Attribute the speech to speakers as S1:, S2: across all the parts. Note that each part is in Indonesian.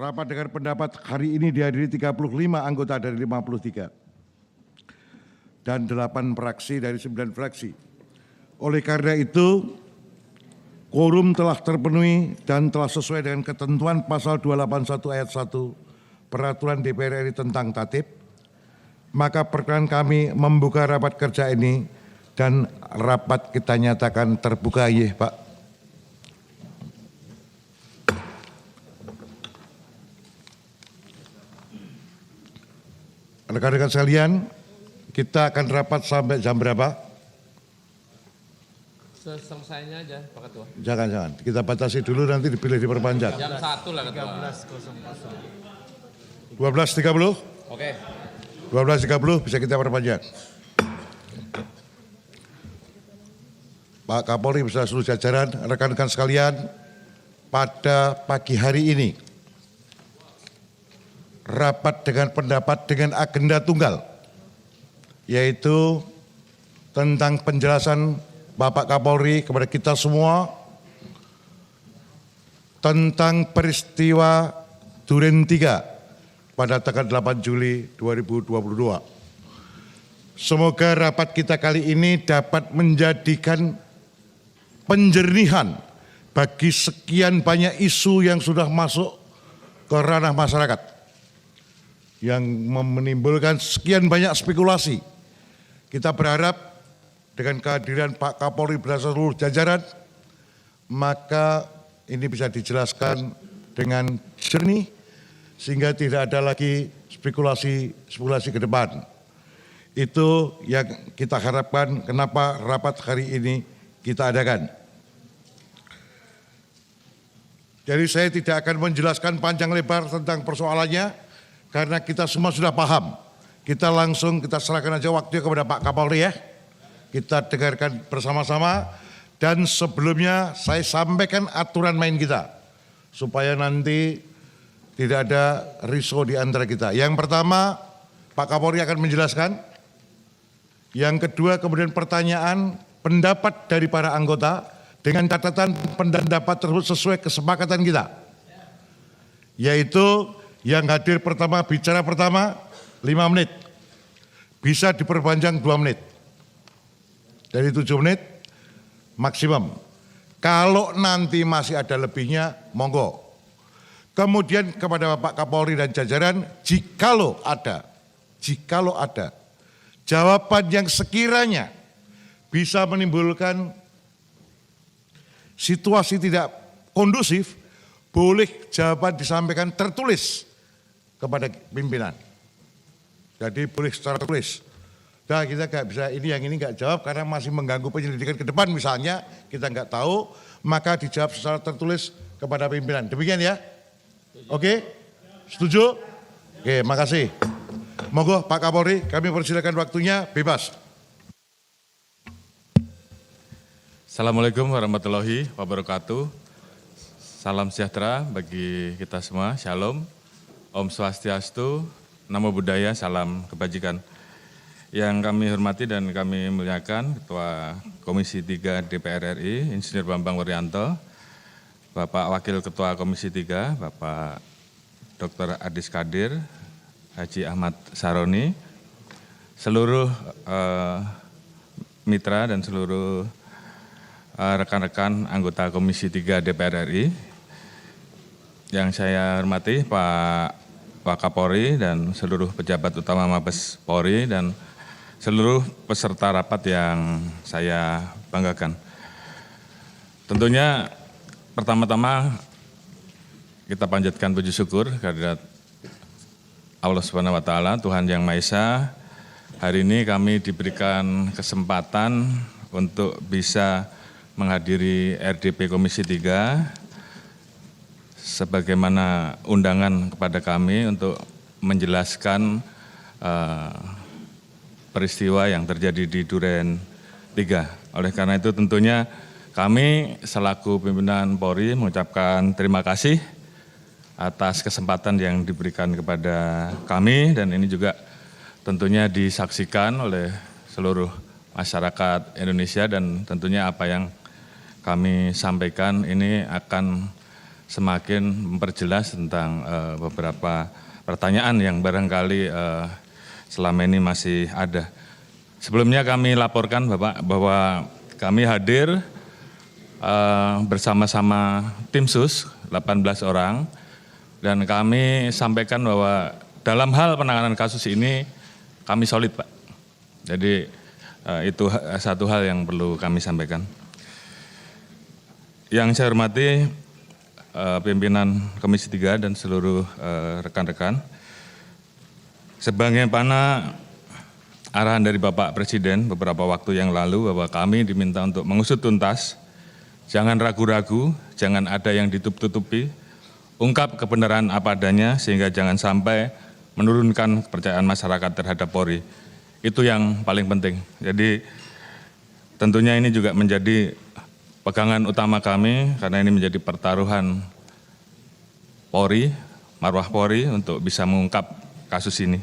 S1: Rapat dengar pendapat hari ini dihadiri 35 anggota dari 53 dan 8 fraksi dari 9 fraksi. Oleh karena itu, quorum telah terpenuhi dan telah sesuai dengan ketentuan pasal 281 ayat 1 Peraturan DPR RI tentang Tatip, maka perkenan kami membuka rapat kerja ini dan rapat kita nyatakan terbuka. Iya, Pak. Rekan-rekan sekalian, kita akan rapat sampai jam berapa?
S2: Selesainya aja, Pak Ketua.
S1: Jangan. Kita batasi dulu, nanti dipilih diperpanjang.
S2: Jam 1 lah, Ketua.
S1: 12.30?
S2: Oke.
S1: 12.30 bisa kita perpanjang. Pak Kapolri beserta seluruh jajaran, rekan-rekan sekalian, pada pagi hari ini, rapat dengan pendapat dengan agenda tunggal, yaitu tentang penjelasan Bapak Kapolri kepada kita semua tentang peristiwa Duren 3 pada tanggal 8 Juli 2022. Semoga rapat kita kali ini dapat menjadikan penjernihan bagi sekian banyak isu yang sudah masuk ke ranah masyarakat, yang menimbulkan sekian banyak spekulasi. Kita berharap dengan kehadiran Pak Kapolri beserta seluruh jajaran, maka ini bisa dijelaskan dengan jernih sehingga tidak ada lagi spekulasi ke depan. Itu yang kita harapkan kenapa rapat hari ini kita adakan. Jadi saya tidak akan menjelaskan panjang lebar tentang persoalannya, karena kita semua sudah paham. Kita serahkan aja waktunya kepada Pak Kapolri ya. Kita dengarkan bersama-sama, dan sebelumnya saya sampaikan aturan main kita supaya nanti tidak ada risau di antara kita. Yang pertama, Pak Kapolri akan menjelaskan. Yang kedua, kemudian pertanyaan pendapat dari para anggota dengan catatan pendapat tersebut sesuai kesepakatan kita, yaitu yang hadir pertama, bicara pertama 5 menit, bisa diperpanjang 2 menit, dari 7 menit maksimum. Kalau nanti masih ada lebihnya, monggo. Kemudian kepada Bapak Kapolri dan jajaran, jikalau ada jawaban yang sekiranya bisa menimbulkan situasi tidak kondusif, boleh jawaban disampaikan tertulis kepada pimpinan. Jadi boleh secara tulis. Nah, kita nggak bisa yang ini nggak jawab karena masih mengganggu penyelidikan ke depan misalnya, kita nggak tahu, maka dijawab secara tertulis kepada pimpinan. Demikian ya? Oke? Setuju? Oke, makasih. Monggo Pak Kapolri, kami persilakan waktunya, bebas.
S3: Assalamualaikum warahmatullahi wabarakatuh. Salam sejahtera bagi kita semua, Shalom, Om Swastiastu, Namo Buddhaya, salam kebajikan. Yang kami hormati dan kami muliakan Ketua Komisi 3 DPR RI, Insinyur Bambang Wuryanto, Bapak Wakil Ketua Komisi 3, Bapak Dr. Adis Kadir, Haji Ahmad Saroni, seluruh mitra dan seluruh rekan-rekan anggota Komisi 3 DPR RI. Yang saya hormati Pak Wakapolri dan seluruh pejabat utama Mabes Polri dan seluruh peserta rapat yang saya banggakan. Tentunya pertama-tama kita panjatkan puji syukur kehadirat Allah Subhanahu wa Ta'ala, Tuhan Yang Maha Esa. Hari ini kami diberikan kesempatan untuk bisa menghadiri RDP Komisi 3 sebagaimana undangan kepada kami untuk menjelaskan peristiwa yang terjadi di Duren 3. Oleh karena itu tentunya kami selaku pimpinan Polri mengucapkan terima kasih atas kesempatan yang diberikan kepada kami, dan ini juga tentunya disaksikan oleh seluruh masyarakat Indonesia, dan tentunya apa yang kami sampaikan ini akan semakin memperjelas tentang beberapa pertanyaan yang barangkali selama ini masih ada. Sebelumnya kami laporkan Bapak bahwa kami hadir bersama-sama tim sus 18 orang dan kami sampaikan bahwa dalam hal penanganan kasus ini kami solid Pak. Jadi itu satu hal yang perlu kami sampaikan. Yang saya hormati pimpinan Komisi 3 dan seluruh rekan-rekan, sebagaimana arahan dari Bapak Presiden beberapa waktu yang lalu bahwa kami diminta untuk mengusut tuntas, jangan ragu-ragu, jangan ada yang ditutup-tutupi, ungkap kebenaran apa adanya sehingga jangan sampai menurunkan kepercayaan masyarakat terhadap Polri. Itu yang paling penting. Jadi tentunya ini juga menjadi pegangan utama kami karena ini menjadi pertaruhan Polri, marwah Polri untuk bisa mengungkap kasus ini.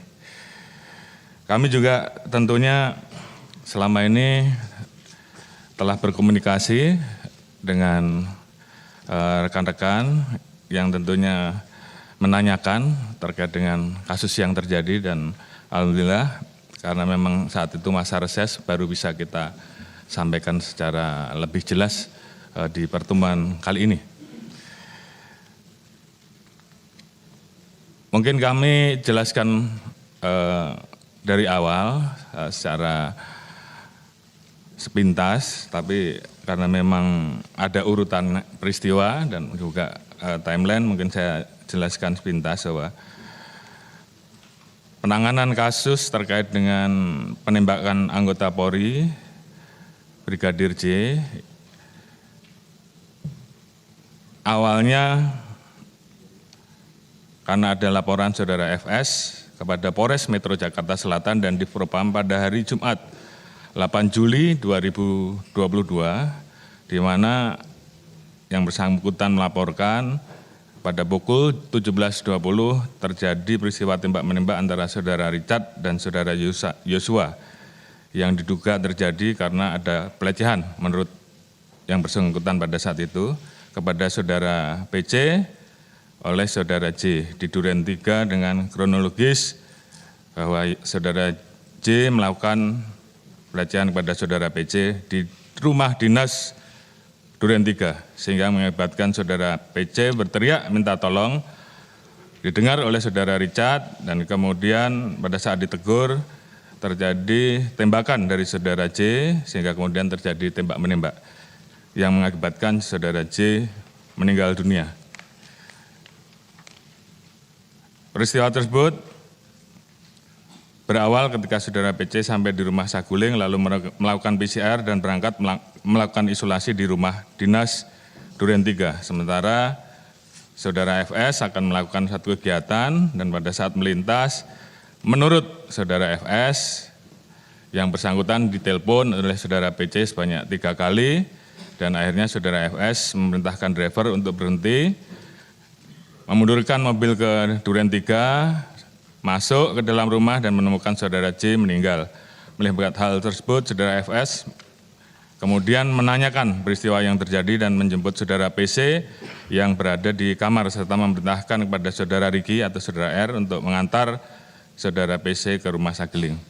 S3: Kami juga tentunya selama ini telah berkomunikasi dengan rekan-rekan yang tentunya menanyakan terkait dengan kasus yang terjadi dan alhamdulillah karena memang saat itu masa reses baru bisa kita sampaikan secara lebih jelas di pertemuan kali ini. Mungkin kami jelaskan dari awal secara sepintas, tapi karena memang ada urutan peristiwa dan juga timeline, mungkin saya jelaskan sepintas bahwa penanganan kasus terkait dengan penembakan anggota Polri, Brigadir J, awalnya karena ada laporan saudara FS kepada Polres Metro Jakarta Selatan dan Divpropam pada hari Jumat 8 Juli 2022, di mana yang bersangkutan melaporkan pada pukul 17.20 terjadi peristiwa tembak-menembak antara saudara Richard dan saudara Yosua yang diduga terjadi karena ada pelecehan menurut yang bersangkutan pada saat itu kepada saudara PC oleh saudara J di Duren 3 dengan kronologis bahwa saudara J melakukan pelecehan kepada saudara PC di rumah dinas Duren 3 sehingga mengakibatkan saudara PC berteriak minta tolong, didengar oleh saudara Richard dan kemudian pada saat ditegur terjadi tembakan dari saudara J sehingga kemudian terjadi tembak-menembak yang mengakibatkan saudara J meninggal dunia. Peristiwa tersebut berawal ketika saudara PC sampai di rumah Saguling lalu melakukan PCR dan berangkat melakukan isolasi di rumah dinas Duren 3. Sementara saudara FS akan melakukan satu kegiatan dan pada saat melintas, menurut saudara FS yang bersangkutan ditelepon oleh saudara PC sebanyak 3 kali dan akhirnya saudara FS memerintahkan driver untuk berhenti, memundurkan mobil ke Duren 3, masuk ke dalam rumah dan menemukan saudara J meninggal. Melihat hal tersebut, saudara FS kemudian menanyakan peristiwa yang terjadi dan menjemput saudara PC yang berada di kamar serta memerintahkan kepada saudara Riki atau saudara R untuk mengantar saudara PC ke rumah Saguling.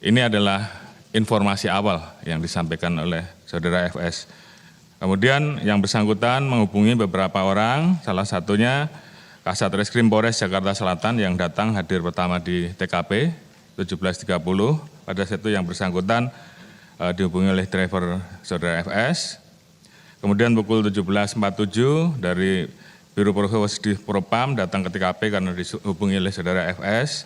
S3: Ini adalah informasi awal yang disampaikan oleh saudara FS. Kemudian yang bersangkutan menghubungi beberapa orang, salah satunya Kasat Reskrim Polres Jakarta Selatan yang datang hadir pertama di TKP 17.30. Pada saat itu yang bersangkutan dihubungi oleh driver saudara FS. Kemudian pukul 17.47 dari Biro Provos Divpropam datang ke TKP karena dihubungi oleh saudara FS.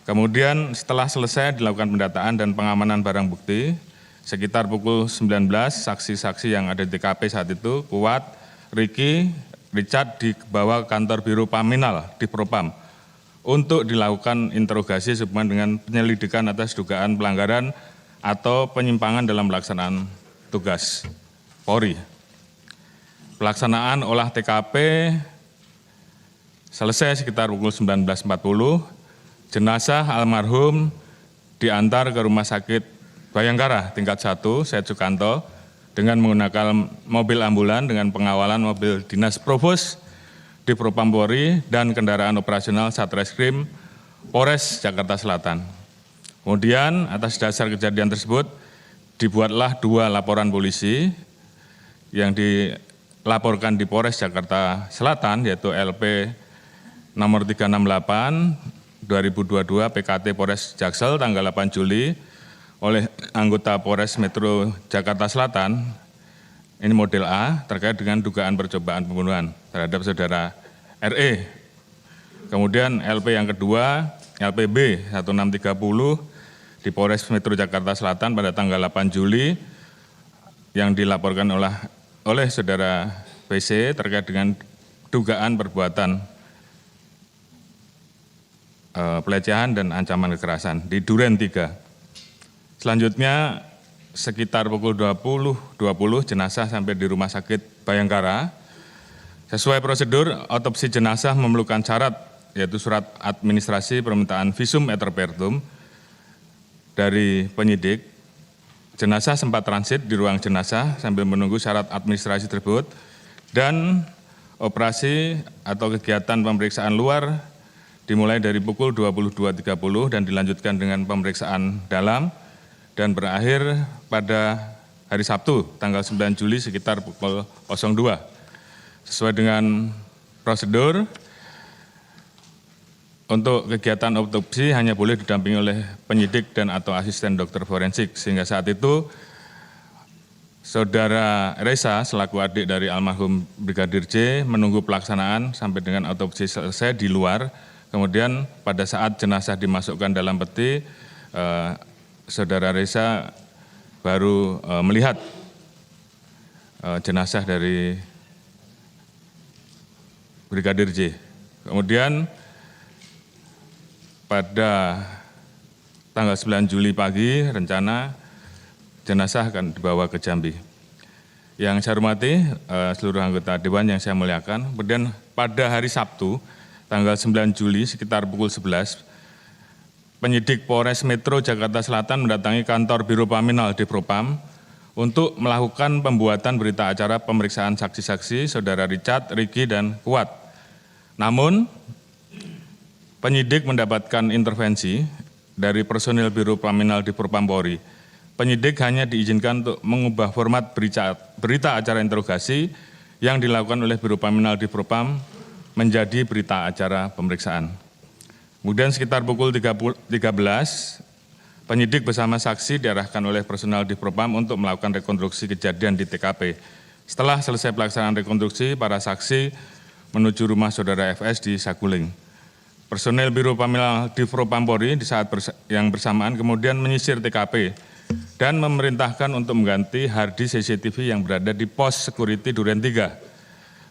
S3: Kemudian setelah selesai dilakukan pendataan dan pengamanan barang bukti, sekitar pukul 19 saksi-saksi yang ada di TKP saat itu, Kuat, Riki, Richard dibawa ke kantor Biro Paminal Divpropam untuk dilakukan interogasi sehubungan dengan penyelidikan atas dugaan pelanggaran atau penyimpangan dalam pelaksanaan tugas Polri. Pelaksanaan olah TKP selesai sekitar pukul 19.40, jenazah almarhum diantar ke Rumah Sakit Bayangkara tingkat 1, Syed Sukanto, dengan menggunakan mobil ambulan dengan pengawalan mobil dinas Provos di Propam Polri dan kendaraan operasional Satreskrim Polres Jakarta Selatan. Kemudian atas dasar kejadian tersebut dibuatlah 2 laporan polisi yang dilaporkan di Polres Jakarta Selatan, yaitu LP nomor 368 2022 PKT Polres Jaksel tanggal 8 Juli oleh anggota Polres Metro Jakarta Selatan, ini model A, terkait dengan dugaan percobaan pembunuhan terhadap saudara RE. Kemudian LP yang kedua, LPB 1630 di Polres Metro Jakarta Selatan pada tanggal 8 Juli yang dilaporkan oleh saudara PC terkait dengan dugaan perbuatan pelecehan dan ancaman kekerasan di Duren 3. Selanjutnya sekitar pukul 20.20 jenazah sampai di Rumah Sakit Bayangkara. Sesuai prosedur, otopsi jenazah memerlukan syarat, yaitu surat administrasi permintaan visum et repertum dari penyidik. Jenazah sempat transit di ruang jenazah sambil menunggu syarat administrasi tersebut, dan operasi atau kegiatan pemeriksaan luar dimulai dari pukul 22.30 dan dilanjutkan dengan pemeriksaan dalam dan berakhir pada hari Sabtu tanggal 9 Juli sekitar pukul 02. Sesuai dengan prosedur, untuk kegiatan otopsi hanya boleh didampingi oleh penyidik dan atau asisten dokter forensik, sehingga saat itu saudara Reza selaku adik dari almarhum Brigadir J menunggu pelaksanaan sampai dengan otopsi selesai di luar. Kemudian pada saat jenazah dimasukkan dalam peti, saudara Reza baru melihat jenazah dari Brigadir J. Kemudian pada tanggal 9 Juli pagi rencana jenazah akan dibawa ke Jambi. Yang saya hormati seluruh anggota Dewan yang saya muliakan. Kemudian pada hari Sabtu tanggal 9 Juli sekitar pukul 11, penyidik Polres Metro Jakarta Selatan mendatangi kantor Biro Paminal di Propam untuk melakukan pembuatan berita acara pemeriksaan saksi-saksi saudara Richard, Ricky, dan Kuat. Namun, penyidik mendapatkan intervensi dari personil Biro Paminal di Propam Polri. Penyidik hanya diizinkan untuk mengubah format berita acara interogasi yang dilakukan oleh Biro Paminal di Propam menjadi berita acara pemeriksaan. Kemudian sekitar pukul 13, penyidik bersama saksi diarahkan oleh personel di Propam untuk melakukan rekonstruksi kejadian di TKP. Setelah selesai pelaksanaan rekonstruksi, para saksi menuju rumah saudara FS di Saguling. Personel Biro Paminal di Propam Polri di saat yang bersamaan kemudian menyisir TKP dan memerintahkan untuk mengganti harddisk CCTV yang berada di pos security Duren 3.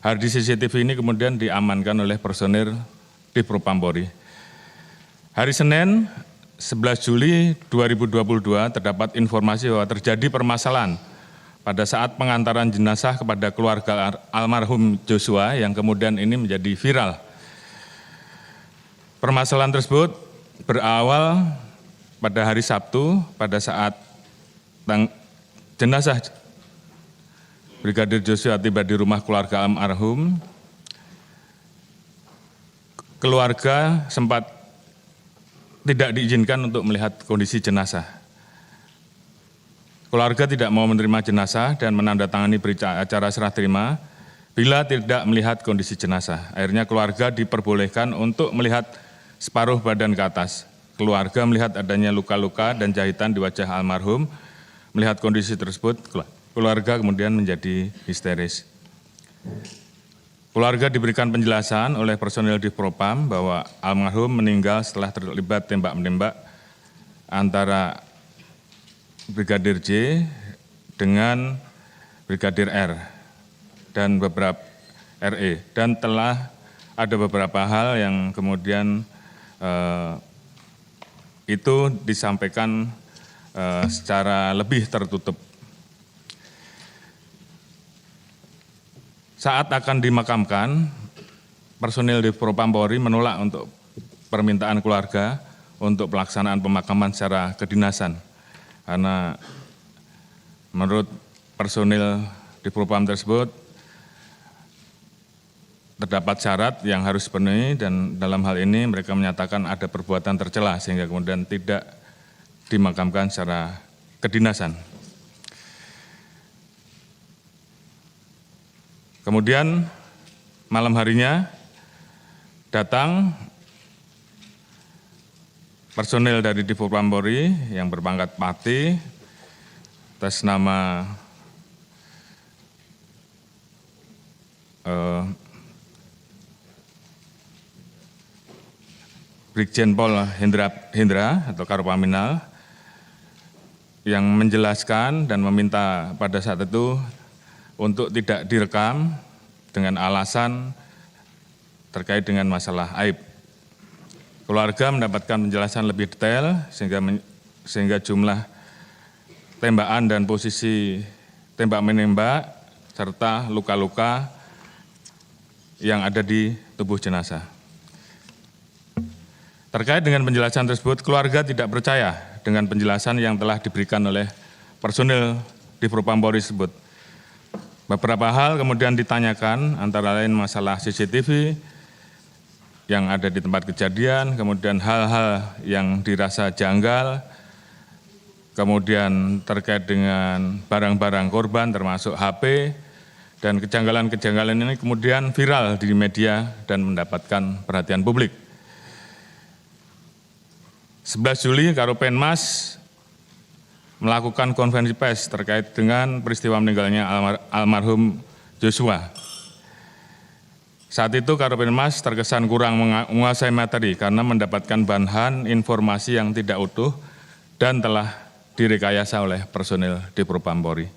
S3: Harddisk CCTV ini kemudian diamankan oleh personel di Propam Polri. Hari Senin 11 Juli 2022 terdapat informasi bahwa terjadi permasalahan pada saat pengantaran jenazah kepada keluarga almarhum Joshua yang kemudian ini menjadi viral. Permasalahan tersebut berawal pada hari Sabtu pada saat jenazah Brigadir Joshua tiba di rumah keluarga almarhum. Keluarga sempat tidak diizinkan untuk melihat kondisi jenazah. Keluarga tidak mau menerima jenazah dan menandatangani berita acara serah terima bila tidak melihat kondisi jenazah. Akhirnya keluarga diperbolehkan untuk melihat separuh badan ke atas. Keluarga melihat adanya luka-luka dan jahitan di wajah almarhum. Melihat kondisi tersebut, keluarga kemudian menjadi histeris. Keluarga diberikan penjelasan oleh personil di Propam bahwa almarhum meninggal setelah terlibat tembak-menembak antara Brigadir J dengan Brigadir R dan beberapa RE, dan telah ada beberapa hal yang kemudian itu disampaikan secara lebih tertutup. Saat akan dimakamkan, personil di Propam Polri menolak untuk permintaan keluarga untuk pelaksanaan pemakaman secara kedinasan. Karena menurut personil di Propam tersebut terdapat syarat yang harus dipenuhi dan dalam hal ini mereka menyatakan ada perbuatan tercela sehingga kemudian tidak dimakamkan secara kedinasan. Kemudian malam harinya datang personil dari Divpropam Polri yang berpangkat Pati atas nama Brigjen Pol Hendra atau Karopaminal yang menjelaskan dan meminta pada saat itu untuk tidak direkam dengan alasan terkait dengan masalah aib. Keluarga mendapatkan penjelasan lebih detail sehingga jumlah tembakan dan posisi tembak menembak serta luka-luka yang ada di tubuh jenazah. Terkait dengan penjelasan tersebut, keluarga tidak percaya dengan penjelasan yang telah diberikan oleh personil di Propam Polri tersebut. Beberapa hal kemudian ditanyakan, antara lain masalah CCTV yang ada di tempat kejadian, kemudian hal-hal yang dirasa janggal, kemudian terkait dengan barang-barang korban termasuk HP, dan kejanggalan-kejanggalan ini kemudian viral di media dan mendapatkan perhatian publik. 11 Juli Karopenmas melakukan konferensi pers terkait dengan peristiwa meninggalnya almarhum Joshua. Saat itu Karopenmas terkesan kurang menguasai materi karena mendapatkan bahan informasi yang tidak utuh dan telah direkayasa oleh personil di Propam Polri.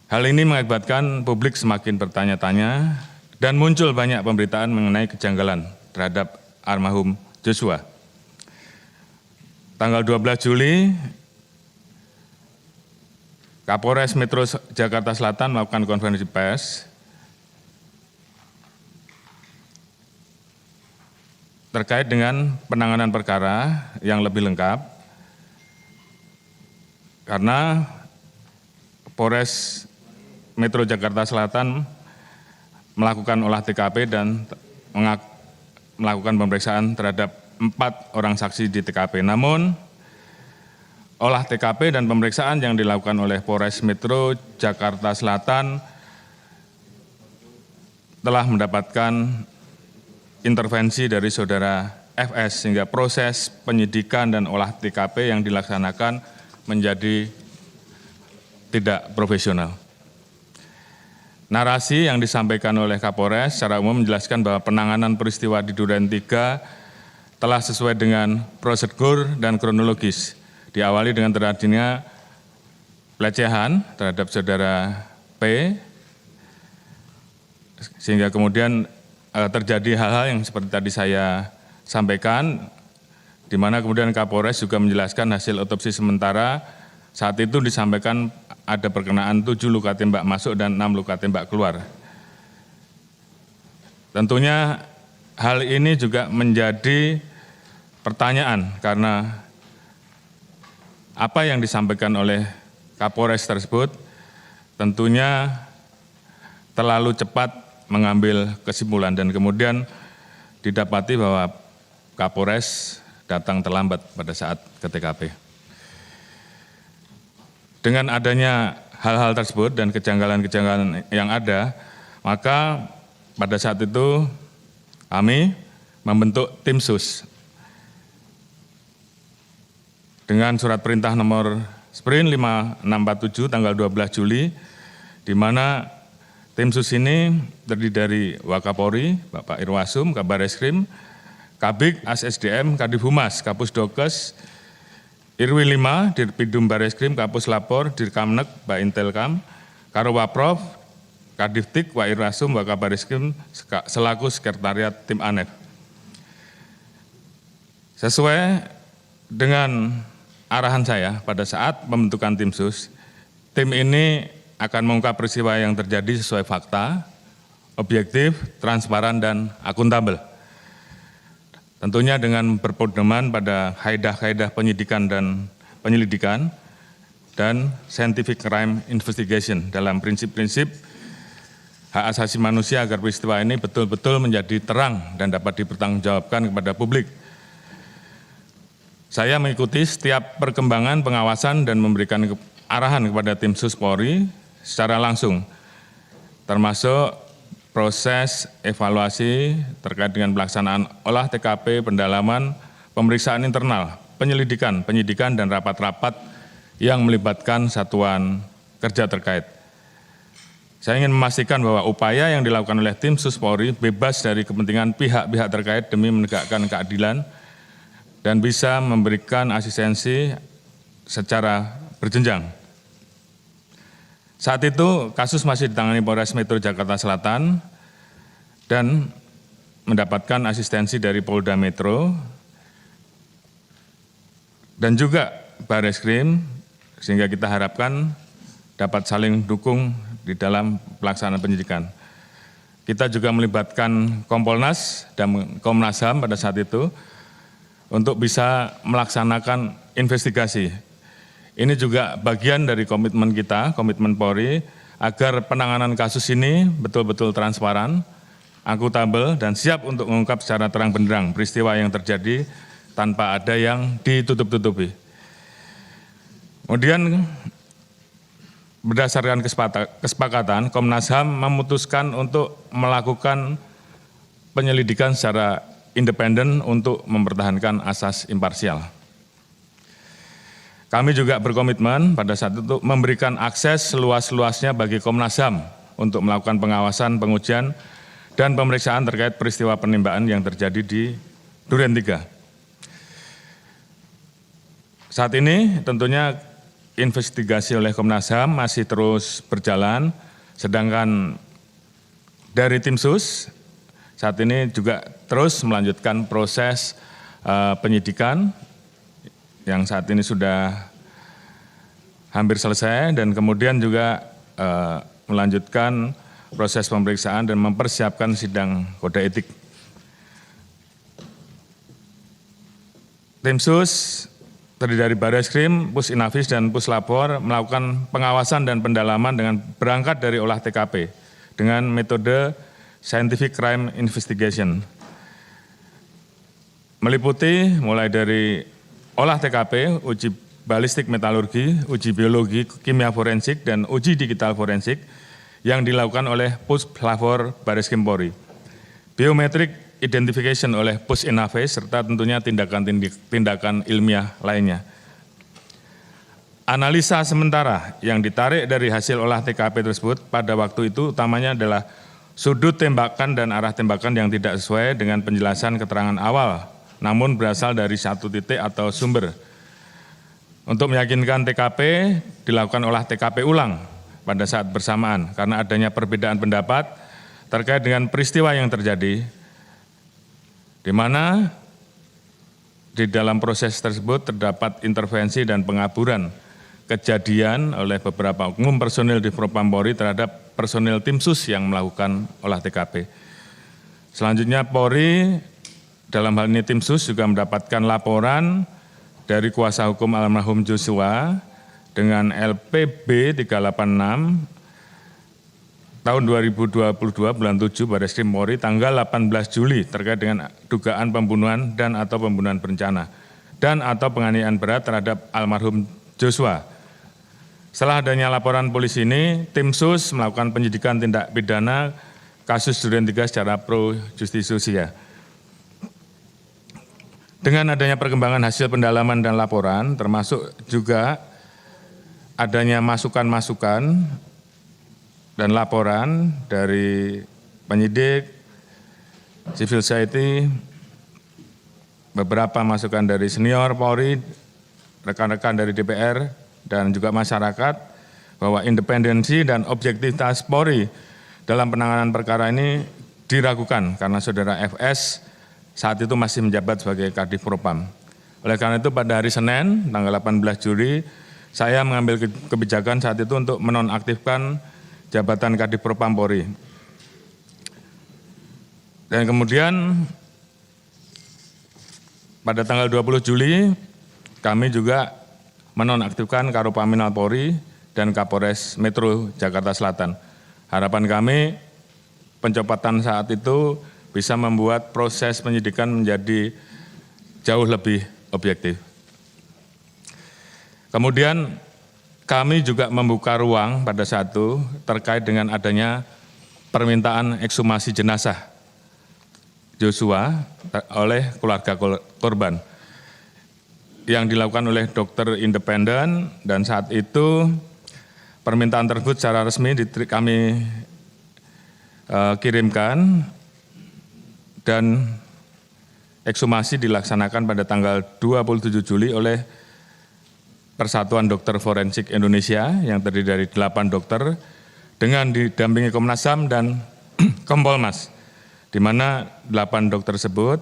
S3: Hal ini mengakibatkan publik semakin bertanya-tanya dan muncul banyak pemberitaan mengenai kejanggalan terhadap almarhum Joshua. Tanggal 12 Juli, Kapolres Metro Jakarta Selatan melakukan konferensi pers terkait dengan penanganan perkara yang lebih lengkap, karena Polres Metro Jakarta Selatan melakukan olah TKP dan melakukan pemeriksaan terhadap 4 orang saksi di TKP. Namun, olah TKP dan pemeriksaan yang dilakukan oleh Polres Metro Jakarta Selatan telah mendapatkan intervensi dari saudara FS sehingga proses penyidikan dan olah TKP yang dilaksanakan menjadi tidak profesional. Narasi yang disampaikan oleh Kapolres secara umum menjelaskan bahwa penanganan peristiwa di Duren 3 telah sesuai dengan prosedur dan kronologis. Diawali dengan terjadinya pelecehan terhadap saudara P, sehingga kemudian terjadi hal-hal yang seperti tadi saya sampaikan, di mana kemudian Kapolres juga menjelaskan hasil otopsi sementara saat itu disampaikan ada perkenaan 7 luka tembak masuk dan 6 luka tembak keluar. Tentunya hal ini juga menjadi pertanyaan karena apa yang disampaikan oleh Kapolres tersebut tentunya terlalu cepat mengambil kesimpulan dan kemudian didapati bahwa Kapolres datang terlambat pada saat ke TKP. Dengan adanya hal-hal tersebut dan kejanggalan-kejanggalan yang ada, maka pada saat itu kami membentuk tim sus dengan surat perintah nomor Sprint 5647 tanggal 12 Juli, di mana tim sus ini terdiri dari Wakapolri, Bapak Irwasum, Kabar Eskrim, Kabik, ASSDM, Kadif Humas, Kapus Dokes, Irwi 5, Dirpidum Bareskrim, Kapus Lapor, Dirkamnek, Pak Intelkam, Karowaprov, Kadiftik, Wak Irwasum, Wakabar Eskrim, selaku Sekretariat Tim ANEF. Sesuai dengan arahan saya pada saat pembentukan tim sus, tim ini akan mengungkap peristiwa yang terjadi sesuai fakta, objektif, transparan, dan akuntabel. Tentunya dengan berpedoman pada kaidah-kaidah penyidikan dan penyelidikan dan Scientific Crime Investigation dalam prinsip-prinsip hak asasi manusia agar peristiwa ini betul-betul menjadi terang dan dapat dipertanggungjawabkan kepada publik. Saya mengikuti setiap perkembangan pengawasan dan memberikan arahan kepada tim Sus Polri secara langsung, termasuk proses evaluasi terkait dengan pelaksanaan olah TKP, pendalaman, pemeriksaan internal, penyelidikan, penyidikan, dan rapat-rapat yang melibatkan satuan kerja terkait. Saya ingin memastikan bahwa upaya yang dilakukan oleh tim Sus Polri bebas dari kepentingan pihak-pihak terkait demi menegakkan keadilan dan bisa memberikan asistensi secara berjenjang. Saat itu kasus masih ditangani Polres Metro Jakarta Selatan dan mendapatkan asistensi dari Polda Metro dan juga Barreskrim, sehingga kita harapkan dapat saling dukung di dalam pelaksanaan penyidikan. Kita juga melibatkan Kompolnas dan Komnas HAM pada saat itu untuk bisa melaksanakan investigasi. Ini juga bagian dari komitmen kita, komitmen Polri, agar penanganan kasus ini betul-betul transparan, akuntabel, dan siap untuk mengungkap secara terang benderang peristiwa yang terjadi tanpa ada yang ditutup-tutupi. Kemudian berdasarkan kesepakatan, Komnas HAM memutuskan untuk melakukan penyelidikan secara independen untuk mempertahankan asas imparsial. Kami juga berkomitmen pada saat itu memberikan akses seluas-luasnya bagi Komnas HAM untuk melakukan pengawasan, pengujian, dan pemeriksaan terkait peristiwa penembakan yang terjadi di Duren 3. Saat ini tentunya investigasi oleh Komnas HAM masih terus berjalan, sedangkan dari tim Sus saat ini juga terus melanjutkan proses penyidikan yang saat ini sudah hampir selesai dan kemudian juga melanjutkan proses pemeriksaan dan mempersiapkan sidang kode etik. Tim Sus terdiri dari Barreskrim, Pus Inafis, dan Puslapor melakukan pengawasan dan pendalaman dengan berangkat dari olah TKP dengan metode Scientific Crime Investigation. Meliputi mulai dari olah TKP, uji balistik metalurgi, uji biologi, kimia forensik, dan uji digital forensik yang dilakukan oleh Puslapor Barreskrim Polri. Biometric identification oleh Pus Inafis, serta tentunya tindakan ilmiah lainnya. Analisa sementara yang ditarik dari hasil olah TKP tersebut pada waktu itu utamanya adalah sudut tembakan dan arah tembakan yang tidak sesuai dengan penjelasan keterangan awal, namun berasal dari satu titik atau sumber. Untuk meyakinkan TKP, dilakukan olah TKP ulang pada saat bersamaan karena adanya perbedaan pendapat terkait dengan peristiwa yang terjadi, di mana di dalam proses tersebut terdapat intervensi dan pengaburan kejadian oleh beberapa oknum personil di Propam Polri terhadap personil tim Sus yang melakukan olah TKP. Selanjutnya Polri dalam hal ini tim Sus juga mendapatkan laporan dari kuasa hukum almarhum Joshua dengan LPB 386 tahun 2022 bulan 7 Barreskrim Polri tanggal 18 Juli terkait dengan dugaan pembunuhan dan atau pembunuhan berencana dan atau penganiayaan berat terhadap almarhum Joshua. Setelah adanya laporan polisi ini, tim Sus melakukan penyidikan tindak pidana kasus Duren 3 secara pro justisia. Dengan adanya perkembangan hasil pendalaman dan laporan, termasuk juga adanya masukan-masukan dan laporan dari penyidik, civil society, beberapa masukan dari senior Polri, rekan-rekan dari DPR, dan juga masyarakat, bahwa independensi dan objektivitas Polri dalam penanganan perkara ini diragukan karena saudara FS saat itu masih menjabat sebagai Kadif Propam. Oleh karena itu pada hari Senin tanggal 18 Juli saya mengambil kebijakan saat itu untuk menonaktifkan jabatan Kadif Propam Polri. Dan kemudian pada tanggal 20 Juli kami juga menonaktifkan Karopaminal Polri dan Kapolres Metro Jakarta Selatan. Harapan kami pencopotan saat itu bisa membuat proses penyidikan menjadi jauh lebih objektif. Kemudian kami juga membuka ruang pada saat itu terkait dengan adanya permintaan ekshumasi jenazah Joshua oleh keluarga korban yang dilakukan oleh dokter independen, dan saat itu permintaan tersebut secara resmi kami kirimkan dan ekshumasi dilaksanakan pada tanggal 27 Juli oleh Persatuan Dokter Forensik Indonesia yang terdiri dari 8 dokter dengan didampingi Komnas HAM dan Kompolmas, di mana 8 dokter tersebut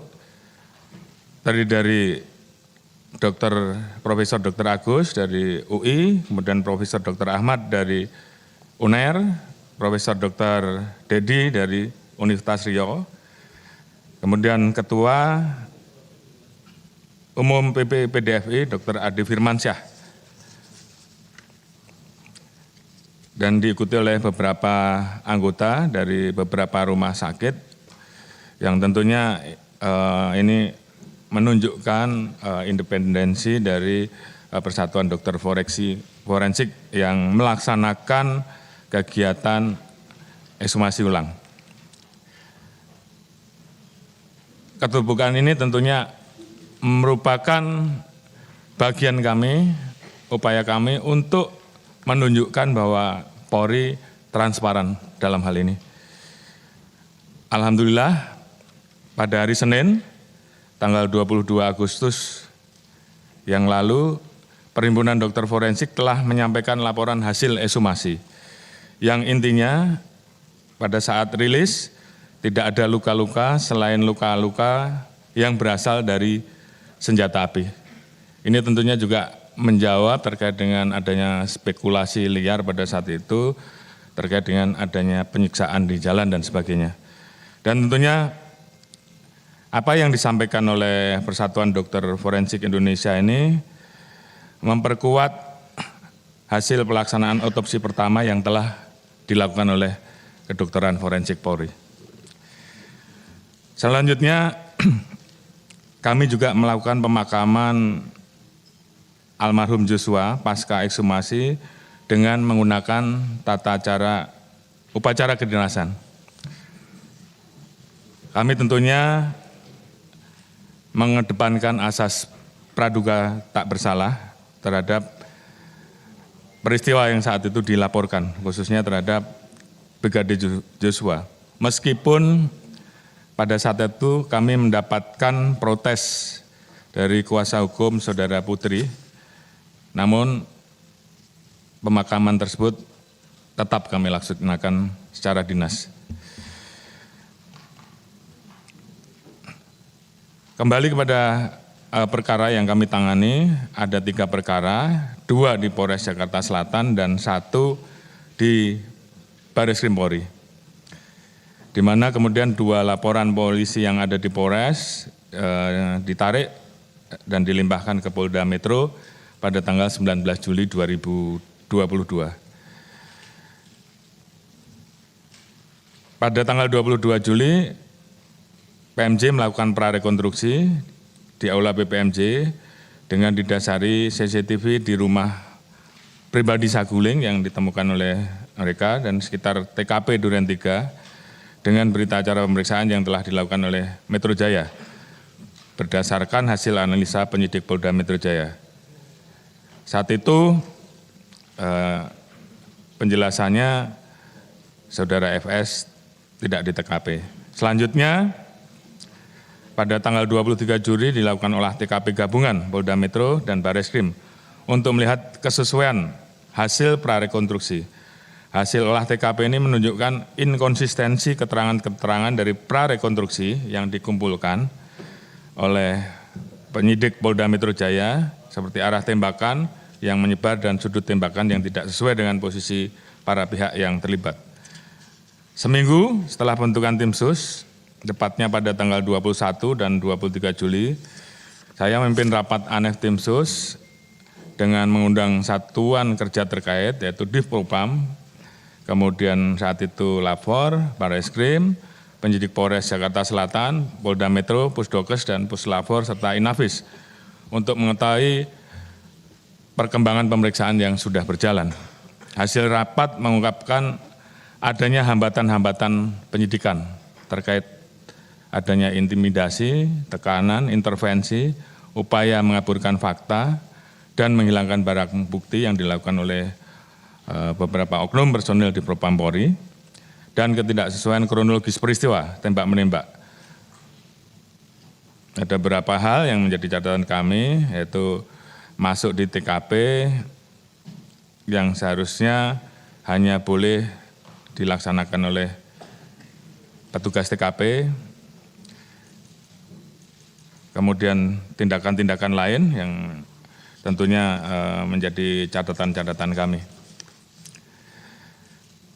S3: terdiri dari Profesor Dr. Agus dari UI, kemudian Profesor Dr. Ahmad dari UNER, Profesor Dr. Dedi dari Universitas Riau, kemudian Ketua Umum PPDFI Dr. Adi Firmansyah, dan diikuti oleh beberapa anggota dari beberapa rumah sakit yang tentunya ini menunjukkan independensi dari Persatuan Dokter Forensik yang melaksanakan kegiatan ekshumasi ulang. Keterbukaan ini tentunya merupakan bagian kami, upaya kami untuk menunjukkan bahwa Polri transparan dalam hal ini. Alhamdulillah pada hari Senin tanggal 22 Agustus yang lalu, Perhimpunan Dokter Forensik telah menyampaikan laporan hasil ekshumasi yang intinya pada saat rilis tidak ada luka-luka selain luka-luka yang berasal dari senjata api. Ini tentunya juga menjawab terkait dengan adanya spekulasi liar pada saat itu terkait dengan adanya penyiksaan di jalan dan sebagainya. Dan tentunya apa yang disampaikan oleh Persatuan Dokter Forensik Indonesia ini memperkuat hasil pelaksanaan otopsi pertama yang telah dilakukan oleh kedokteran forensik Polri. Selanjutnya kami juga melakukan pemakaman almarhum Joshua pasca ekshumasi dengan menggunakan upacara kedinasan. Kami tentunya mengedepankan asas praduga tak bersalah terhadap peristiwa yang saat itu dilaporkan, khususnya terhadap Brigadir Joshua. Meskipun pada saat itu kami mendapatkan protes dari kuasa hukum Saudara Putri, namun pemakaman tersebut tetap kami laksanakan secara dinas. Kembali kepada perkara yang kami tangani, ada 3 perkara, 2 di Polres Jakarta Selatan dan 1 di Barreskrim Polri. Di mana kemudian 2 laporan polisi yang ada di Polres ditarik dan dilimpahkan ke Polda Metro pada tanggal 19 Juli 2022. Pada tanggal 22 Juli, PMJ melakukan prarekonstruksi di Aula BPMJ dengan didasari CCTV di rumah pribadi Saguling yang ditemukan oleh mereka dan sekitar TKP Duren 3 dengan berita acara pemeriksaan yang telah dilakukan oleh Metro Jaya berdasarkan hasil analisa penyidik Polda Metro Jaya. Saat itu penjelasannya Saudara FS tidak di TKP. Selanjutnya pada tanggal 23 Juli dilakukan olah TKP gabungan Polda Metro dan Barreskrim untuk melihat kesesuaian hasil prarekonstruksi. Hasil olah TKP ini menunjukkan inkonsistensi keterangan-keterangan dari prarekonstruksi yang dikumpulkan oleh penyidik Polda Metro Jaya seperti arah tembakan yang menyebar dan sudut tembakan yang tidak sesuai dengan posisi para pihak yang terlibat. Seminggu setelah pembentukan tim sus, tepatnya pada tanggal 21 dan 23 Juli, saya memimpin rapat ANEF tim sus dengan mengundang satuan kerja terkait yaitu Divpropam, kemudian saat itu Lapor, Barreskrim, penyidik Polres Jakarta Selatan, Polda Metro, Pusdokes, dan Puslapor, serta Inafis untuk mengetahui perkembangan pemeriksaan yang sudah berjalan. Hasil rapat mengungkapkan adanya hambatan-hambatan penyidikan terkait adanya intimidasi, tekanan, intervensi, upaya mengaburkan fakta, dan menghilangkan barang bukti yang dilakukan oleh beberapa oknum personil di Propam Polri, dan ketidaksesuaian kronologis peristiwa tembak-menembak. Ada beberapa hal yang menjadi catatan kami, yaitu masuk di TKP yang seharusnya hanya boleh dilaksanakan oleh petugas TKP, kemudian tindakan-tindakan lain yang tentunya menjadi catatan-catatan kami.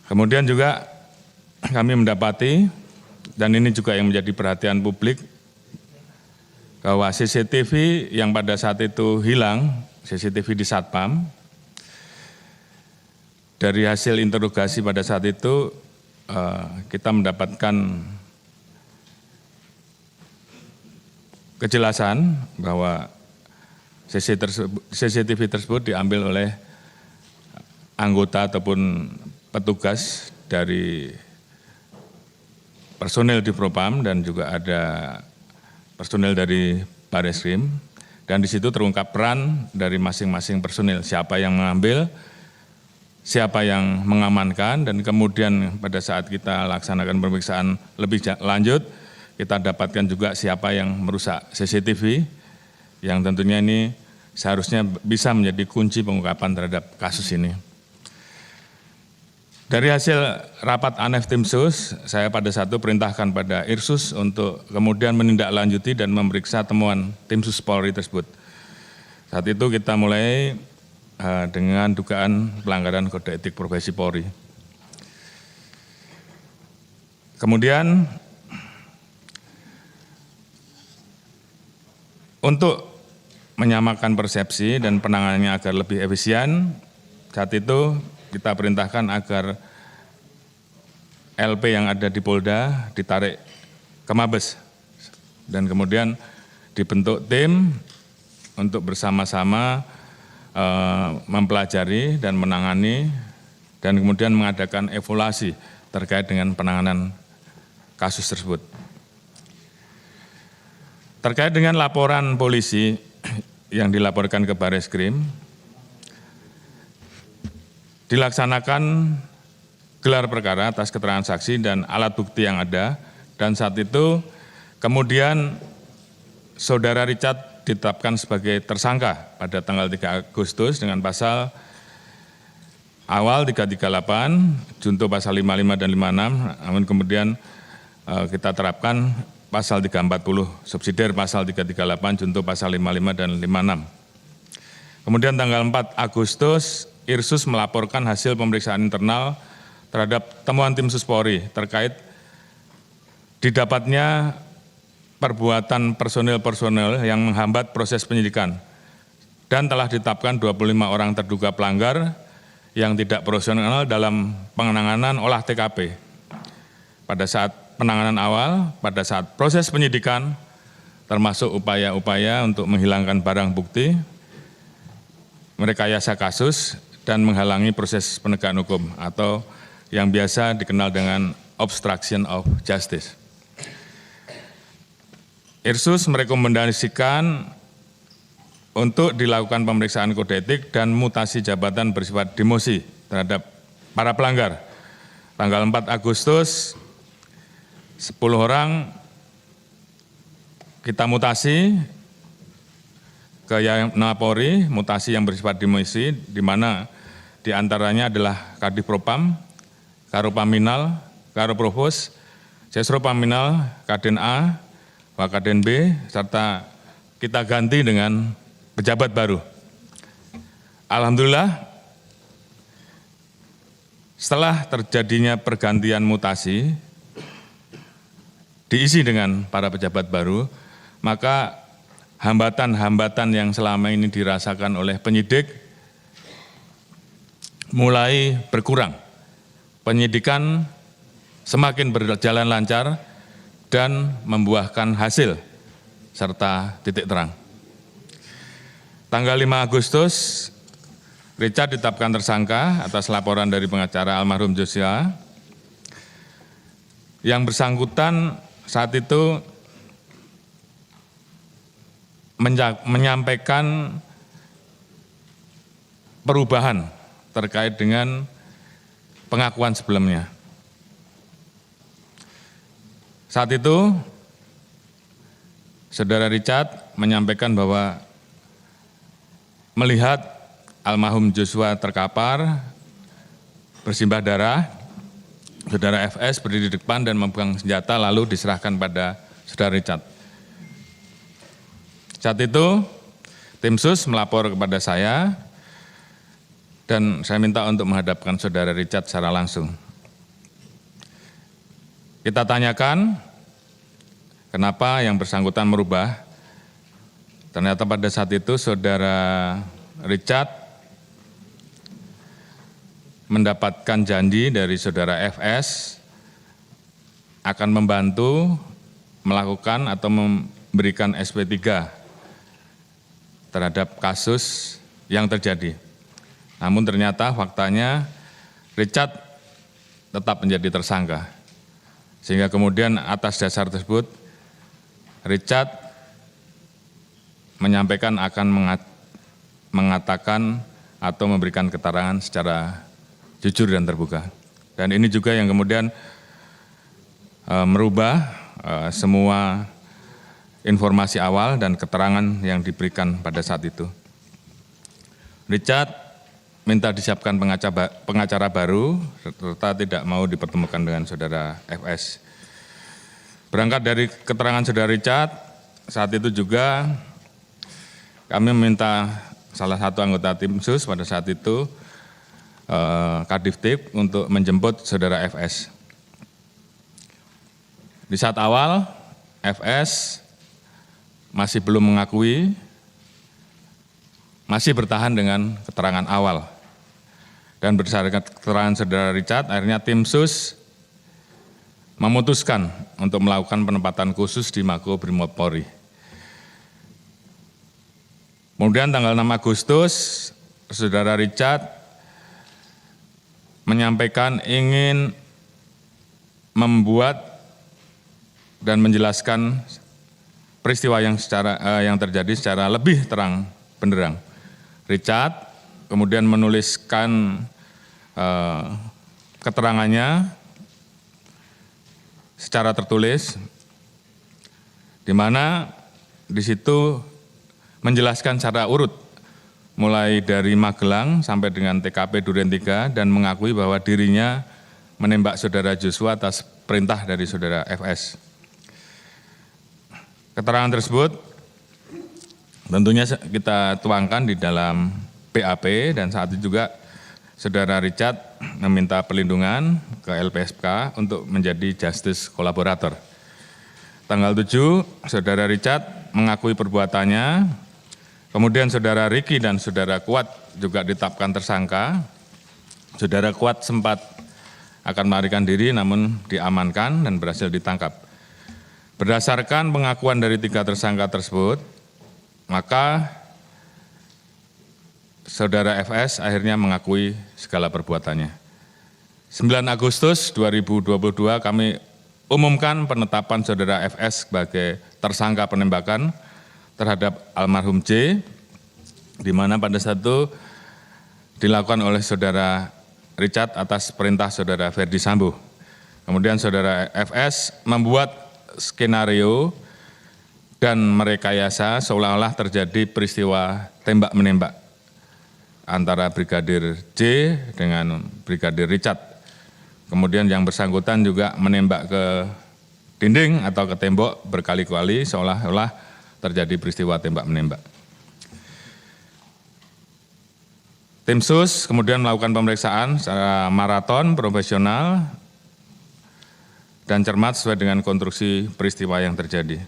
S3: Kemudian juga kami mendapati, dan ini juga yang menjadi perhatian publik, bahwa CCTV yang pada saat itu hilang, CCTV di Satpam, dari hasil interogasi pada saat itu kita mendapatkan kejelasan bahwa CCTV tersebut diambil oleh anggota ataupun petugas dari personel di Propam dan juga ada personel dari Barreskrim, dan di situ terungkap peran dari masing-masing personel, siapa yang mengambil, siapa yang mengamankan, dan kemudian pada saat kita laksanakan pemeriksaan lebih lanjut, kita dapatkan juga siapa yang merusak CCTV, yang tentunya ini seharusnya bisa menjadi kunci pengungkapan terhadap kasus ini. Dari hasil rapat ANEF Tim Sus, saya pada saat itu perintahkan pada Irsus untuk kemudian menindaklanjuti dan memeriksa temuan Tim Sus Polri tersebut. Saat itu kita mulai dengan dugaan pelanggaran kode etik profesi Polri. Kemudian untuk menyamakan persepsi dan penanganannya agar lebih efisien, saat itu kita perintahkan agar LP yang ada di Polda ditarik ke Mabes, dan kemudian dibentuk tim untuk bersama-sama mempelajari dan menangani, dan kemudian mengadakan evaluasi terkait dengan penanganan kasus tersebut. Terkait dengan laporan polisi yang dilaporkan ke Barreskrim, dilaksanakan gelar perkara atas keterangan saksi dan alat bukti yang ada, dan saat itu kemudian Saudara Richard ditetapkan sebagai tersangka pada tanggal 3 Agustus dengan pasal awal 338, junto pasal 55 dan 56, namun kemudian kita terapkan pasal 340, subsidiar pasal 338, junto pasal 55 dan 56. Kemudian tanggal 4 Agustus, Irsus melaporkan hasil pemeriksaan internal terhadap temuan Tim Sus Polri terkait didapatnya perbuatan personil-personil yang menghambat proses penyidikan, dan telah ditetapkan 25 orang terduga pelanggar yang tidak profesional dalam penanganan olah TKP. Pada saat penanganan awal, pada saat proses penyidikan, termasuk upaya-upaya untuk menghilangkan barang bukti, merekayasa kasus, dan menghalangi proses penegakan hukum atau yang biasa dikenal dengan obstruction of justice. Irsus merekomendasikan untuk dilakukan pemeriksaan kode etik dan mutasi jabatan bersifat demosi terhadap para pelanggar. Tanggal 4 Agustus, 10 orang kita mutasi ke Yayapna Polri, mutasi yang bersifat demosi, di mana diantaranya adalah Kadif Propam, Karopaminal, Karoprovos, Sesropaminal, Kaden A, Wakaden B, serta kita ganti dengan pejabat baru. Alhamdulillah, setelah terjadinya pergantian mutasi, diisi dengan para pejabat baru, maka hambatan-hambatan yang selama ini dirasakan oleh penyidik mulai berkurang. Penyidikan semakin berjalan lancar dan membuahkan hasil serta titik terang. Tanggal 5 Agustus, Richard ditetapkan tersangka atas laporan dari pengacara almarhum Joshua. Yang bersangkutan saat itu menyampaikan perubahan terkait dengan pengakuan sebelumnya. Saat itu, Saudara Richard menyampaikan bahwa melihat almarhum Joshua terkapar, bersimbah darah, Saudara FS berdiri di depan dan memegang senjata lalu diserahkan pada Saudara Richard. Saat itu, tim sus melapor kepada saya dan saya minta untuk menghadapkan Saudara Richard secara langsung. Kita tanyakan kenapa yang bersangkutan merubah. Ternyata pada saat itu Saudara Richard mendapatkan janji dari Saudara FS akan membantu melakukan atau memberikan SP3 terhadap kasus yang terjadi. Namun ternyata faktanya Richard tetap menjadi tersangka. Sehingga kemudian atas dasar tersebut Richard menyampaikan akan mengatakan atau memberikan keterangan secara jujur dan terbuka. Dan ini juga yang kemudian merubah semua informasi awal dan keterangan yang diberikan pada saat itu. Richard minta disiapkan pengacara baru serta tidak mau dipertemukan dengan Saudara FS. Berangkat dari keterangan Saudara Richard, saat itu juga kami meminta salah satu anggota tim sus pada saat itu, Kadiftik, untuk menjemput Saudara FS. Di saat awal, FS masih belum mengakui, masih bertahan dengan keterangan awal. Dan berdasarkan keterangan Saudara Richard, akhirnya tim sus memutuskan untuk melakukan penempatan khusus di Mako Brimob Polri. Kemudian tanggal 6 Agustus, Saudara Richard menyampaikan ingin membuat dan menjelaskan peristiwa yang terjadi secara lebih terang benderang. Richard kemudian menuliskan keterangannya secara tertulis, di mana di situ menjelaskan secara urut, mulai dari Magelang sampai dengan TKP Duren 3 dan mengakui bahwa dirinya menembak Saudara Joshua atas perintah dari Saudara FS. Keterangan tersebut tentunya kita tuangkan di dalam BAP dan saat itu juga Saudara Richard meminta perlindungan ke LPSK untuk menjadi justice kolaborator. Tanggal 7, Saudara Richard mengakui perbuatannya, kemudian Saudara Riki dan Saudara Kuat juga ditetapkan tersangka. Saudara Kuat sempat akan melarikan diri namun diamankan dan berhasil ditangkap. Berdasarkan pengakuan dari 3 tersangka tersebut, maka Saudara FS akhirnya mengakui segala perbuatannya. 9 Agustus 2022 kami umumkan penetapan Saudara FS sebagai tersangka penembakan terhadap almarhum J, di mana pada saat itu dilakukan oleh Saudara Richard atas perintah Saudara Ferdi Sambo. Kemudian Saudara FS membuat skenario dan merekayasa seolah-olah terjadi peristiwa tembak-menembak antara Brigadir J dengan Brigadir Richard. Kemudian yang bersangkutan juga menembak ke dinding atau ke tembok berkali-kali seolah-olah terjadi peristiwa tembak-menembak. Tim sus kemudian melakukan pemeriksaan secara maraton, profesional, dan cermat sesuai dengan konstruksi peristiwa yang terjadi.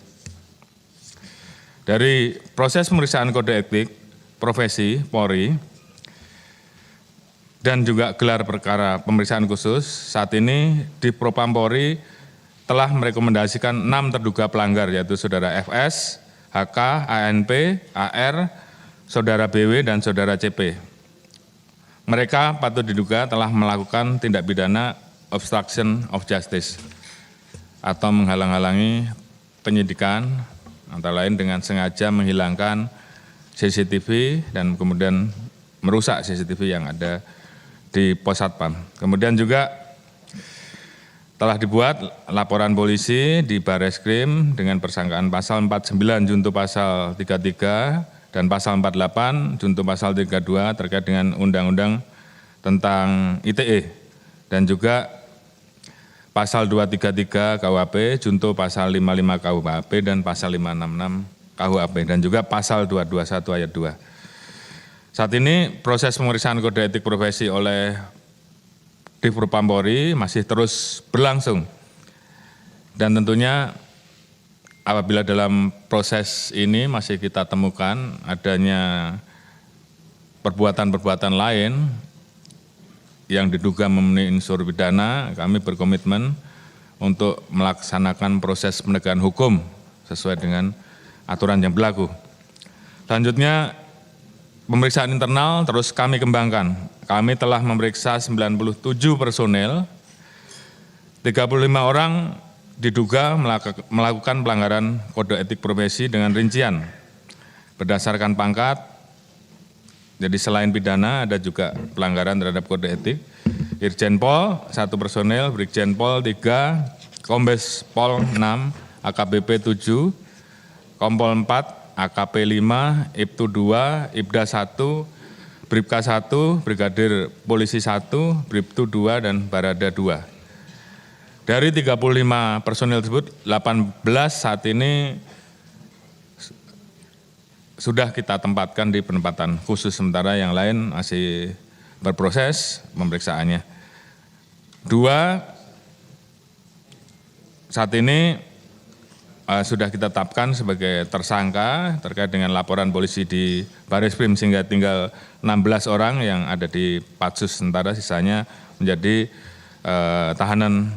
S3: Dari proses pemeriksaan kode etik profesi Polri dan juga gelar perkara pemeriksaan khusus, saat ini di Propam Polri telah merekomendasikan 6 terduga pelanggar, yaitu Saudara FS, HK, ANP, AR, Saudara BW, dan Saudara CP. Mereka patut diduga telah melakukan tindak pidana obstruction of justice atau menghalang-halangi penyidikan, antara lain dengan sengaja menghilangkan CCTV dan kemudian merusak CCTV yang ada di Pos Satpam. Kemudian juga telah dibuat laporan polisi di Bareskrim dengan persangkaan pasal 49 junto pasal 33 dan pasal 48 junto pasal 32 terkait dengan Undang-Undang tentang ITE dan juga pasal 233 KUHP junto pasal 55 KUHP dan pasal 566 KUHP dan juga pasal 221 ayat 2. Saat ini proses pemeriksaan kode etik profesi oleh Divpropam Polri masih terus berlangsung. Dan tentunya apabila dalam proses ini masih kita temukan adanya perbuatan-perbuatan lain yang diduga memenuhi unsur pidana, kami berkomitmen untuk melaksanakan proses penegakan hukum sesuai dengan aturan yang berlaku. Selanjutnya, pemeriksaan internal terus kami kembangkan. Kami telah memeriksa 97 personel, 35 orang diduga melakukan pelanggaran kode etik profesi dengan rincian berdasarkan pangkat. Jadi selain pidana ada juga pelanggaran terhadap kode etik. Irjen Pol 1 personel, Brigjen Pol 3, Kombes Pol 6, AKBP 7, Kompol 4, AKP 5, Ibtu 2, Ibda 1, Bribka 1, Brigadir Polisi 1, Bribtu 2, dan Barada 2. Dari 35 personel tersebut, 18 saat ini sudah kita tempatkan di penempatan khusus, sementara yang lain masih berproses pemeriksaannya. 2 saat ini sudah kita tetapkan sebagai tersangka terkait dengan laporan polisi di Bareskrim sehingga tinggal 16 orang yang ada di Patsus, sementara sisanya menjadi tahanan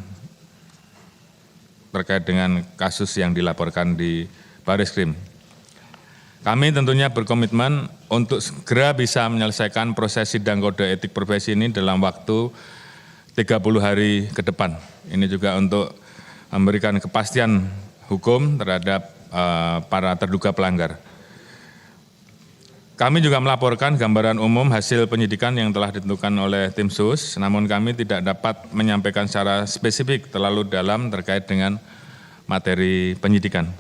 S3: terkait dengan kasus yang dilaporkan di Bareskrim. Kami tentunya berkomitmen untuk segera bisa menyelesaikan proses sidang kode etik profesi ini dalam waktu 30 hari ke depan. Ini juga untuk memberikan kepastian hukum terhadap para terduga pelanggar. Kami juga melaporkan gambaran umum hasil penyidikan yang telah ditentukan oleh tim sus, namun kami tidak dapat menyampaikan secara spesifik terlalu dalam terkait dengan materi penyidikan.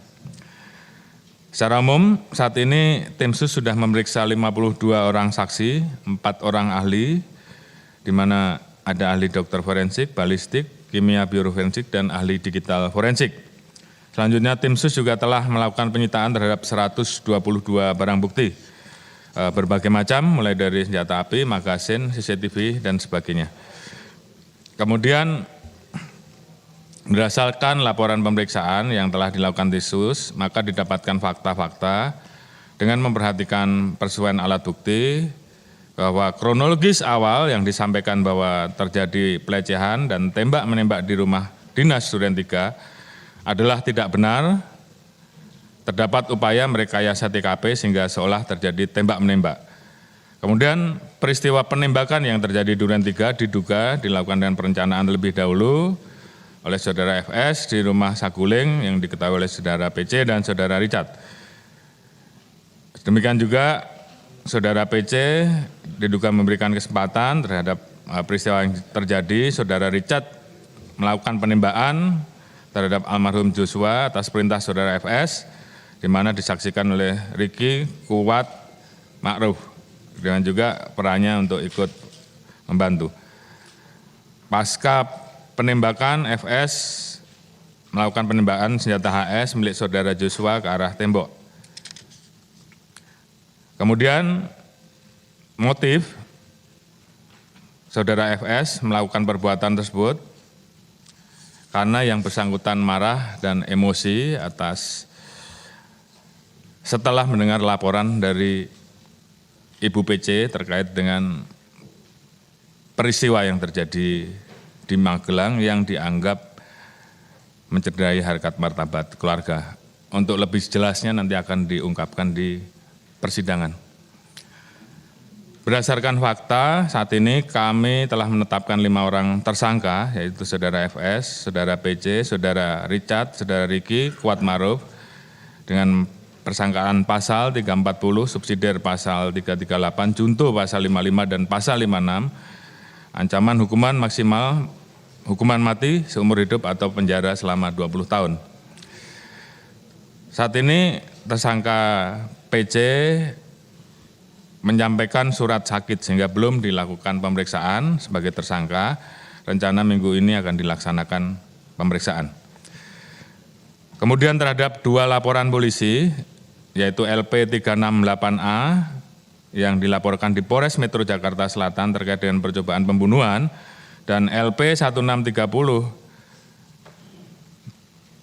S3: Secara umum, saat ini tim sus sudah memeriksa 52 orang saksi, 4 orang ahli, di mana ada ahli dokter forensik, balistik, kimia bioforensik, dan ahli digital forensik. Selanjutnya tim sus juga telah melakukan penyitaan terhadap 122 barang bukti, berbagai macam, mulai dari senjata api, magasin, CCTV, dan sebagainya. Kemudian berdasarkan laporan pemeriksaan yang telah dilakukan tim sus, maka didapatkan fakta-fakta dengan memperhatikan persesuaian alat bukti bahwa kronologis awal yang disampaikan bahwa terjadi pelecehan dan tembak-menembak di rumah dinas Duren 3 adalah tidak benar. Terdapat upaya merekayasa TKP sehingga seolah terjadi tembak-menembak. Kemudian peristiwa penembakan yang terjadi di Duren 3 diduga dilakukan dengan perencanaan terlebih dahulu oleh Saudara FS di rumah Saguling yang diketahui oleh Saudara PC dan Saudara Richard. Demikian juga Saudara PC diduga memberikan kesempatan terhadap peristiwa yang terjadi. Saudara Richard melakukan penembakan terhadap almarhum Joshua atas perintah Saudara FS, di mana disaksikan oleh Ricky, Kuat, Ma'ruf, dengan juga perannya untuk ikut membantu. Pasca penembakan, FS melakukan penembakan senjata HS milik Saudara Joshua ke arah tembok. Kemudian motif Saudara FS melakukan perbuatan tersebut karena yang bersangkutan marah dan emosi atas setelah mendengar laporan dari Ibu PC terkait dengan peristiwa yang terjadi di Magelang yang dianggap mencederai harkat martabat keluarga. Untuk lebih jelasnya nanti akan diungkapkan di persidangan. Berdasarkan fakta, saat ini kami telah menetapkan 5 orang tersangka, yaitu Saudara FS, Saudara PC, Saudara Richard, Saudara Riki, Kuatmaruf, dengan persangkaan pasal 340, subsidiar pasal 338, junto pasal 55 dan pasal 56, ancaman hukuman maksimal hukuman mati seumur hidup atau penjara selama 20 tahun. Saat ini tersangka PC menyampaikan surat sakit sehingga belum dilakukan pemeriksaan sebagai tersangka. Rencana minggu ini akan dilaksanakan pemeriksaan. Kemudian terhadap 2 laporan polisi, yaitu LP 368A yang dilaporkan di Polres Metro Jakarta Selatan terkait dengan percobaan pembunuhan, dan LP 1630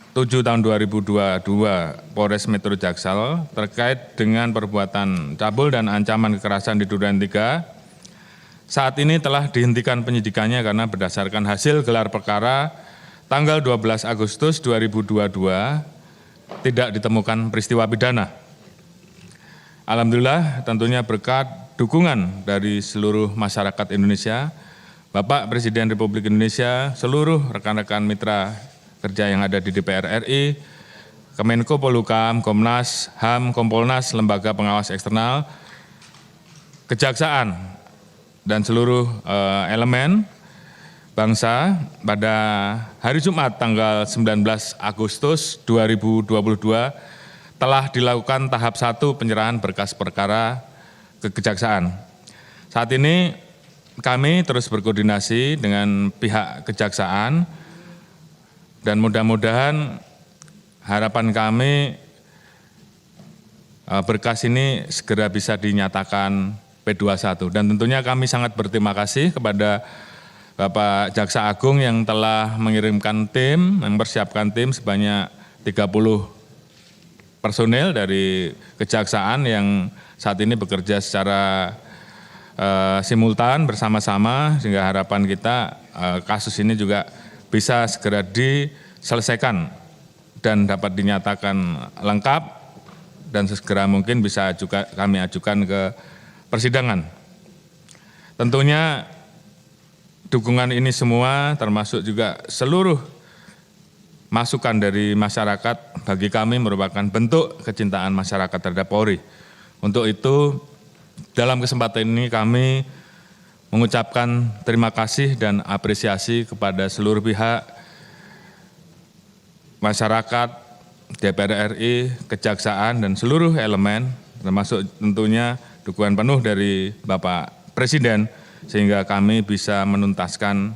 S3: 7 tahun 2022 Polres Metro Jaksel terkait dengan perbuatan cabul dan ancaman kekerasan di Duren 3. Saat ini telah dihentikan penyidikannya karena berdasarkan hasil gelar perkara tanggal 12 Agustus 2022 tidak ditemukan peristiwa pidana. Alhamdulillah tentunya berkat dukungan dari seluruh masyarakat Indonesia, Bapak Presiden Republik Indonesia, seluruh rekan-rekan mitra kerja yang ada di DPR RI, Kemenko Polhukam, Komnas, HAM, Kompolnas, Lembaga Pengawas Eksternal, Kejaksaan, dan seluruh elemen bangsa pada hari Jumat tanggal 19 Agustus 2022 telah dilakukan tahap 1 penyerahan berkas perkara ke Kejaksaan. Saat ini kami terus berkoordinasi dengan pihak Kejaksaan, dan mudah-mudahan harapan kami berkas ini segera bisa dinyatakan P21. Dan tentunya kami sangat berterima kasih kepada Bapak Jaksa Agung yang telah mengirimkan tim, mempersiapkan tim sebanyak 30 personel dari Kejaksaan yang saat ini bekerja secara simultan bersama-sama, sehingga harapan kita kasus ini juga bisa segera diselesaikan dan dapat dinyatakan lengkap dan sesegera mungkin bisa juga kami ajukan ke persidangan. Tentunya dukungan ini semua termasuk juga seluruh masukan dari masyarakat bagi kami merupakan bentuk kecintaan masyarakat terhadap Polri. Untuk itu dalam kesempatan ini kami mengucapkan terima kasih dan apresiasi kepada seluruh pihak, masyarakat, DPR RI, Kejaksaan, dan seluruh elemen, termasuk tentunya dukungan penuh dari Bapak Presiden, sehingga kami bisa menuntaskan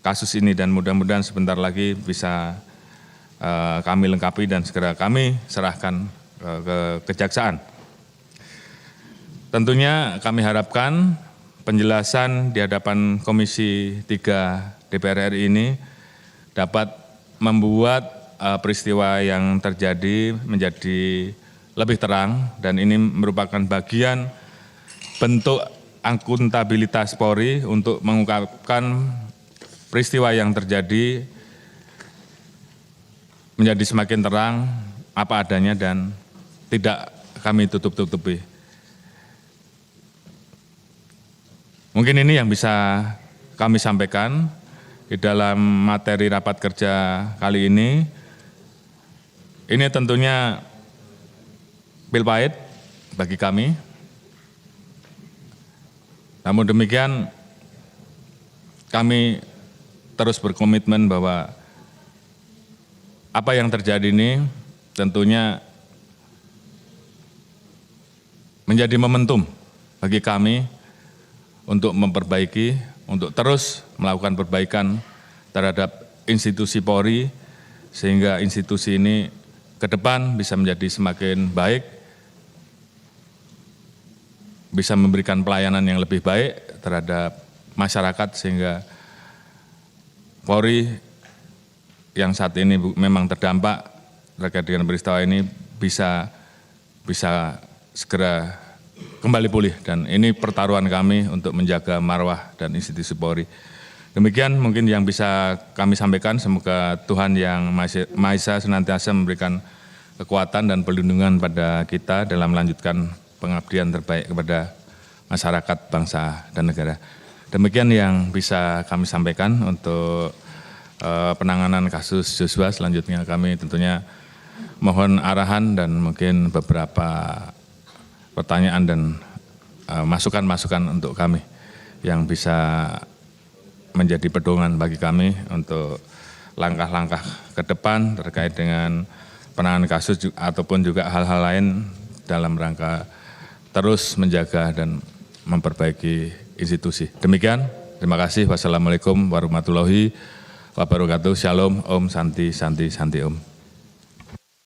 S3: kasus ini dan mudah-mudahan sebentar lagi bisa kami lengkapi dan segera kami serahkan ke Kejaksaan. Tentunya kami harapkan penjelasan di hadapan Komisi 3 DPR RI ini dapat membuat peristiwa yang terjadi menjadi lebih terang, dan ini merupakan bagian bentuk akuntabilitas Polri untuk mengungkapkan peristiwa yang terjadi menjadi semakin terang apa adanya dan tidak kami tutup-tutupi. Mungkin ini yang bisa kami sampaikan di dalam materi rapat kerja kali ini. Ini tentunya pil pahit bagi kami. Namun demikian, kami terus berkomitmen bahwa apa yang terjadi ini tentunya menjadi momentum bagi kami untuk memperbaiki, untuk terus melakukan perbaikan terhadap institusi Polri, sehingga institusi ini ke depan bisa menjadi semakin baik, bisa memberikan pelayanan yang lebih baik terhadap masyarakat, sehingga Polri yang saat ini memang terdampak terkait dengan peristiwa ini bisa bisa segera kembali pulih, dan ini pertaruhan kami untuk menjaga marwah dan institusi Polri. Demikian mungkin yang bisa kami sampaikan. Semoga Tuhan Yang Maha Esa senantiasa memberikan kekuatan dan perlindungan pada kita dalam melanjutkan pengabdian terbaik kepada masyarakat, bangsa, dan negara. Demikian yang bisa kami sampaikan untuk penanganan kasus Joshua. Selanjutnya kami tentunya mohon arahan dan mungkin beberapa pertanyaan dan masukan-masukan untuk kami yang bisa menjadi pedoman bagi kami untuk langkah-langkah ke depan terkait dengan penanganan kasus ataupun juga hal-hal lain dalam rangka terus menjaga dan memperbaiki institusi. Demikian, terima kasih. Wassalamualaikum warahmatullahi wabarakatuh. Shalom, Om, Santi, Santi, Santi, Om.